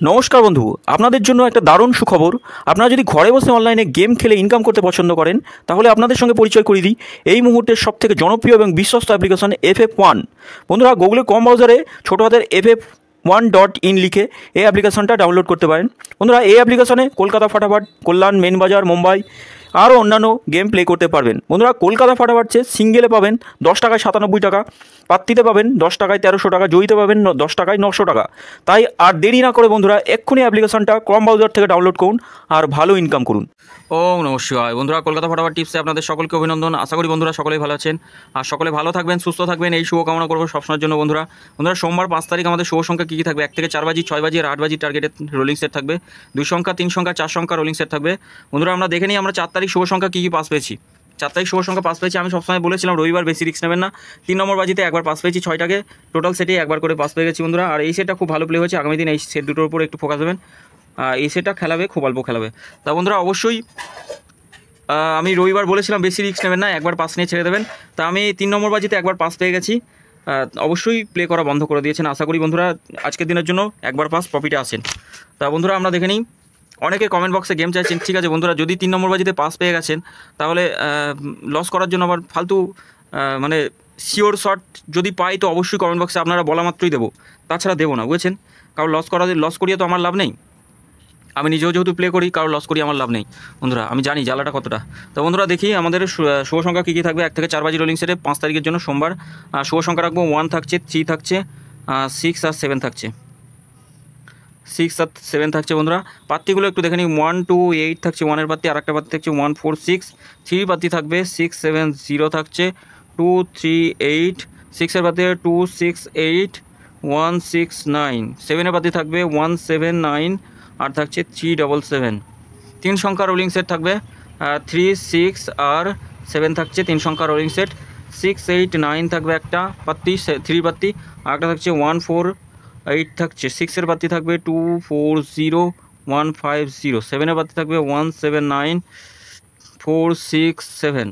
নমস্কার বন্ধু, আপনাদের জন্য একটা দারুণ সুখবর। আপনারা যদি ঘরে বসে অনলাইনে গেম খেলে ইনকাম করতে পছন্দ করেন, তাহলে আপনাদের সঙ্গে পরিচয় করিয়ে দিই এই মুহূর্তের সবথেকে জনপ্রিয় এবং বিশ্বস্ত অ্যাপ্লিকেশন FF1। বন্ধুরা, গুগলের কম ব্রাউজারে ছোটো হাতের FF1.in লিখে এই অ্যাপ্লিকেশনটা ডাউনলোড করতে পারেন। বন্ধুরা, এই অ্যাপ্লিকেশনে কলকাতা ফাটাফাট, কল্যাণ, মেন বাজার, মুম্বাই আরও অন্যান্য গেম প্লে করতে পারবেন। বন্ধুরা, কলকাতা ফাটাফাট সিঙ্গেলে পাবেন 10 টাকায় 97 টাকা, পাত্তিতে পাবেন 10 টাকায় 1300 টাকা, জয়ীতে পাবেন 10 টাকায় 900 টাকা। তাই আর দেরি না করে বন্ধুরা এক্ষুনি অ্যাপ্লিকেশনটা ক্রোম ব্রাউজার থেকে ডাউনলোড করুন আর ভালো ইনকাম করুন। নমস্কার বন্ধুরা, কলকাতা ফাটাফাট টিপসে আপনাদের সকলকে অভিনন্দন। আশা করি বন্ধুরা সকলেই ভালো আছেন আর সকলে ভালো থাকবেন, সুস্থ থাকবেন, এই শুভকামনা করবো সবসময়ের জন্য। বন্ধুরা সোমবার 5 তারিখ আমাদের শুভ সংখ্যা কী কী থাকবে? 1 থেকে 4 বাজি, 6 বাজি আর 8 বাজি টার্গেটের রোলিং সেট থাকবে। 2 সংখ্যা, 3 সংখ্যা, 4 সংখ্যা রোলিং সেট থাকবে। বন্ধুরা, আমরা দেখে নিই আমরা 4 তারিখ শুভ সংখ্যা কী কী পাস পেয়েছি। 4 তারিখ শুভ সংখ্যা পাস পেয়েছি। আমি সবসময় বলেছিলাম রবিবার বেশি রিস্ক নেবেন না। 3 নম্বর বাজিতে একবার পাস পেয়েছি 6টাকে, টোটাল সেটে একবার করে পাস পেয়ে গেছি বন্ধুরা। আর এই সেটটা খুব ভালো প্লে হয়েছে। আগামী দিন এই সেট দুটোর উপর একটু ফোকাস দেবেন। এই সেটটা খেলাবে, খুব অল্প খেলাবে। তা বন্ধুরা অবশ্যই আমি রবিবার বলেছিলাম বেশি রিস্ক নেবেন না, একবার পাস নিয়ে ছেড়ে দেবেন। তা আমি 3 নম্বর বাজিতে একবার পাস পেয়ে গেছি। অবশ্যই প্লে করা বন্ধ করে দিয়েছেন। আশা করি বন্ধুরা আজকের দিনের জন্য একবার পাস প্রফিটে আসেন। তা বন্ধুরা আমরা দেখে নিই। অনেকে কমেন্ট বক্সে গেম চাইছেন। ঠিক আছে বন্ধুরা, যদি 3 নম্বর বাজিতে পাস পেয়ে গেছেন তাহলে লস করার জন্য আবার ফালতু মানে শিওর শট যদি পাই তো অবশ্যই কমেন্ট বক্সে আপনারা বলা মাত্রই দেবো, তাছাড়া দেবো না, বুঝেছেন? কারণ লস করিয়ে তো আমার লাভ নেই। আমি নিজেও যেহেতু প্লে করি, কারো লস করি আমার লাভ নেই বন্ধুরা, আমি জানি জ্বালাটা কতটা। তো বন্ধুরা দেখি আমাদের শুভ সংখ্যা কী কী থাকবে। 1 থেকে 4 বাজি রোলিং সেটে 5 তারিখের জন্য সোমবার। শুভ সংখ্যা রাখবো 1 থাকছে, 3 থাকছে, 6 আর 7 থাকছে। 6 আর 7 থাকছে বন্ধুরা। পাত্তিগুলো একটু দেখে নিই। 1 2 8 থাকছে 1-এর পাত্তি, আর একটা পাত্তি থাকছে 1 4 6। 3 পাত্তি থাকবে 6 7 0 থাকছে 2 3 8। 6-এর পাত্তি 2 6 8 1 6 9। 7-এর পাত্তি থাকবে 1 7 9 আর থাকছে 3 7 7। 3 সংখ্যা রোলিং সেট থাকবে 3 6 আর 7 থাকছে 3 সংখ্যা রোলিং সেট। 6 8 9 থাকবে একটা পাত্তি, 3 পাত্তি, আর একটা থাকছে 1 4 8 থাকছে। 6-এর পাত্তি থাকবে 2 4 0 1 5 0। 7-এর পাত্তি থাকবে 1 7 9 4 6 7।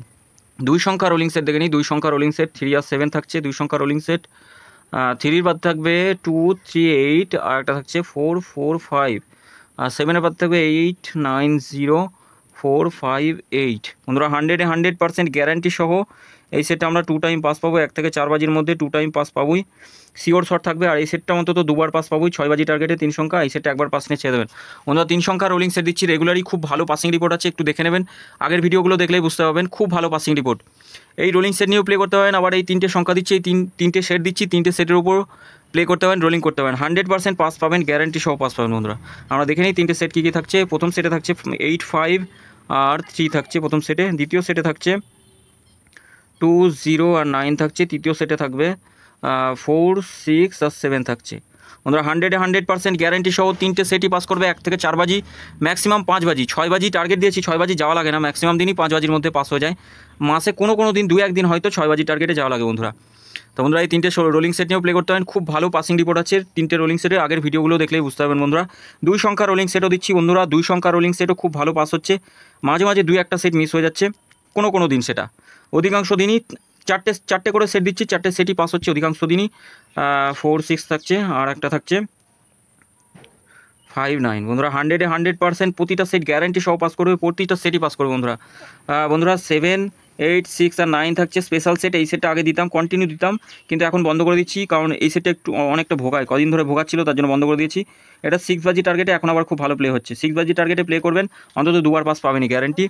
2 সংখ্যা রোলিং সেট দেখে নিই। 2 সংখ্যা রোলিং সেট 3 আর 7 থাকছে 2 সংখ্যা রোলিং সেট। 3-এর পাত্তি থাকবে 2 3 8 আর একটা থাকছে 4 4 5। আর 7-এর পাত্তি থাকবে 8 9 0 4 5 8। বন্ধুরা 100% গ্যারান্টি সহ এই সেটটা আমরা 2 টাইম পাস পাবো। 1 থেকে 4 বাজির মধ্যে 2 টাইম পাস পাবোই, শিওর শট থাকবে। আর এই সেটটা অন্তত 2বার পাস পাবোই। 6 বাজি টার্গেটে 3 সংখ্যা, এই সেটটা একবার পাস নিয়ে ছেড়ে দেবেন। বন্ধুরা 3 সংখ্যা রোলিং সেট দিচ্ছি রেগুলারই, খুব ভালো পাসিং রিপোর্ট আছে, একটু দেখে নেবেন। আগের ভিডিওগুলো দেখলেই বুঝতে পারবেন, খুব ভালো পাসিং রিপোর্ট। এই রোলিং সেট নিয়েও প্লে করতে পারেন। আবার এই 3টে সংখ্যা দিচ্ছি, এই 3টে সেট দিচ্ছি, 3টে সেটের উপর প্লে করতে পারেন, রোলিং করতে পারেন। 100% পাস পাবেন, গ্যারান্টি সহ পাস পাবেন বন্ধুরা। আমরা দেখে নিই 3টে সেট কী কী থাকছে। প্রথম সেটে থাকছে 8 5 আর 3 থাকছে প্রথম সেটে। দ্বিতীয় সেটে থাকছে 2 0 আর 9 থাকছে। তৃতীয় সেটে থাকবে 4 6 আর 7 থাকছে। বন্ধুরা 100% গ্যারান্টি সহ 3টে সেটই পাস করবে। 1 থেকে 4 বাজি, ম্যাক্সিমাম 5 বাজি। 6 বাজি টার্গেট দিয়েছি, 6 বাজি যাওয়া লাগে না, ম্যাক্সিমাম দিনই 5 বাজির মধ্যে পাস হয়ে যায়। মাসে কোনো দিন 2-1 দিন হয়তো 6 বাজি টার্গেটে যাওয়া লাগে বন্ধুরা। তো বন্ধুরা এই 3টে রোলিং সেট নিয়েও প্লে করতে পারেন, খুব ভালো পাসিং রিপোর্ট আছে 3টে রোলিং সেটের। আগের ভিডিওগুলো দেখলেই বুঝতে পারবেন বন্ধুরা। 2 সংখ্যা রোলিং সেটও দিচ্ছি বন্ধুরা। 2 সংখ্যা রোলিং সেটও খুব ভালো পাস হচ্ছে। মাঝে মাঝে 2-1টা সেট মিস হয়ে যাচ্ছে কোনো দিন, সেটা অধিকাংশ দিনই 4টে করে সেট দিচ্ছি, 4টে সেটই পাস হচ্ছে অধিকাংশ দিনই। 4 6 থাকছে আর একটা থাকছে 5 9। বন্ধুরা 100% প্রতিটা সেট গ্যারান্টি সহ পাস করবে, প্রতিটা সেটই পাস করবে বন্ধুরা। 7 8 6 আর 9 থাকছে স্পেশাল সেট। এই সেটটা আগে দিতাম, কন্টিনিউ দিতাম, কিন্তু এখন বন্ধ করে দিচ্ছি, কারণ এই সেটটা একটু অনেকটা ভোগায়, কদিন ধরে ভোগাচ্ছিল, তার জন্য বন্ধ করে দিয়েছি। এটা 6 বাজি টার্গেটে এখন আবার খুব ভালো প্লে হচ্ছে। 6 বাজি টার্গেটে প্লে করবেন, অন্তত 2বার পাস পাবেনই গ্যারান্টি।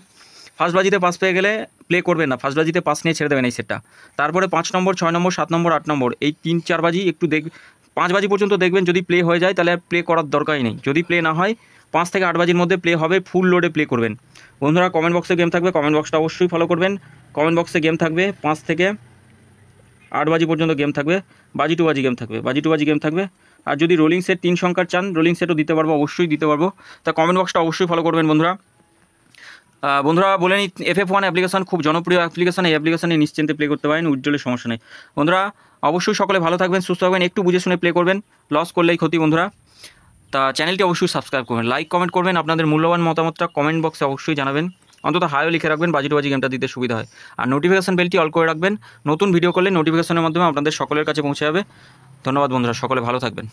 ফার্স্ট বাজিতে পাস পেয়ে গেলে প্লে করবেন না, ফার্স্ট বাজিতে পাস নিয়ে ছেড়ে দেবেন এই সেটটা। তারপরে 5 নম্বর 6 নম্বর 7 নম্বর 8 নম্বর এই 3 4 বাজি একটু 5 বাজি পর্যন্ত দেখবেন। যদি প্লে হয়ে যায় তাহলে প্লে করার দরকারই নেই। যদি প্লে না হয় 5 থেকে 8 বাজির মধ্যে প্লে হবে, ফুল লোডে প্লে করবেন বন্ধুরা। কমেন্ট বক্সে গেম থাকবে, কমেন্ট বক্সটা অবশ্যই ফলো করবেন। কমেন্ট বক্সে গেম থাকবে 5 থেকে 8 বাজি পর্যন্ত গেম থাকবে, বাজি টু বাজি গেম থাকবে, বাজি টু বাজি গেম থাকবে। আর যদি রোলিং সেট 3 সংখ্যার চান, রোলিং সেটও দিতে পারবো, অবশ্যই দিতে পারবো। তা কমেন্ট বক্সটা অবশ্যই ফলো করবেন বন্ধুরা। বলে নিই FF1 অ্যাপ্লিকেশন খুব জনপ্রিয় অ্যাপ্লিকেশন। এই অ্যাপ্লিকেশনে নিশ্চিন্তে প্লে করতে পারেন, উজ্জ্বলের সমস্যা নেই বন্ধুরা। অবশ্যই সকলে ভালো থাকবেন, সুস্থ থাকবেন, একটু বুঝে শুনে প্লে করবেন, লস করলেই ক্ষতি বন্ধুরা। তা চ্যানেলটি অবশ্যই সাবস্ক্রাইব করবেন, লাইক কমেন্ট করবেন, আপনাদের মূল্যবান মতামতটা কমেন্ট বক্সে অবশ্যই জানাবেন। অন্তত হাইও লিখে রাখবেন, বাজি টু বাজি গেমটা দিতে সুবিধা হয়। আর নোটিফিকেশন বেলটি অল করে রাখবেন, নতুন ভিডিও করলে নোটিফিকেশনের মাধ্যমে আপনাদের সকলের কাছে পৌঁছে যাবে। ধন্যবাদ বন্ধুরা, সকলে ভালো থাকবেন।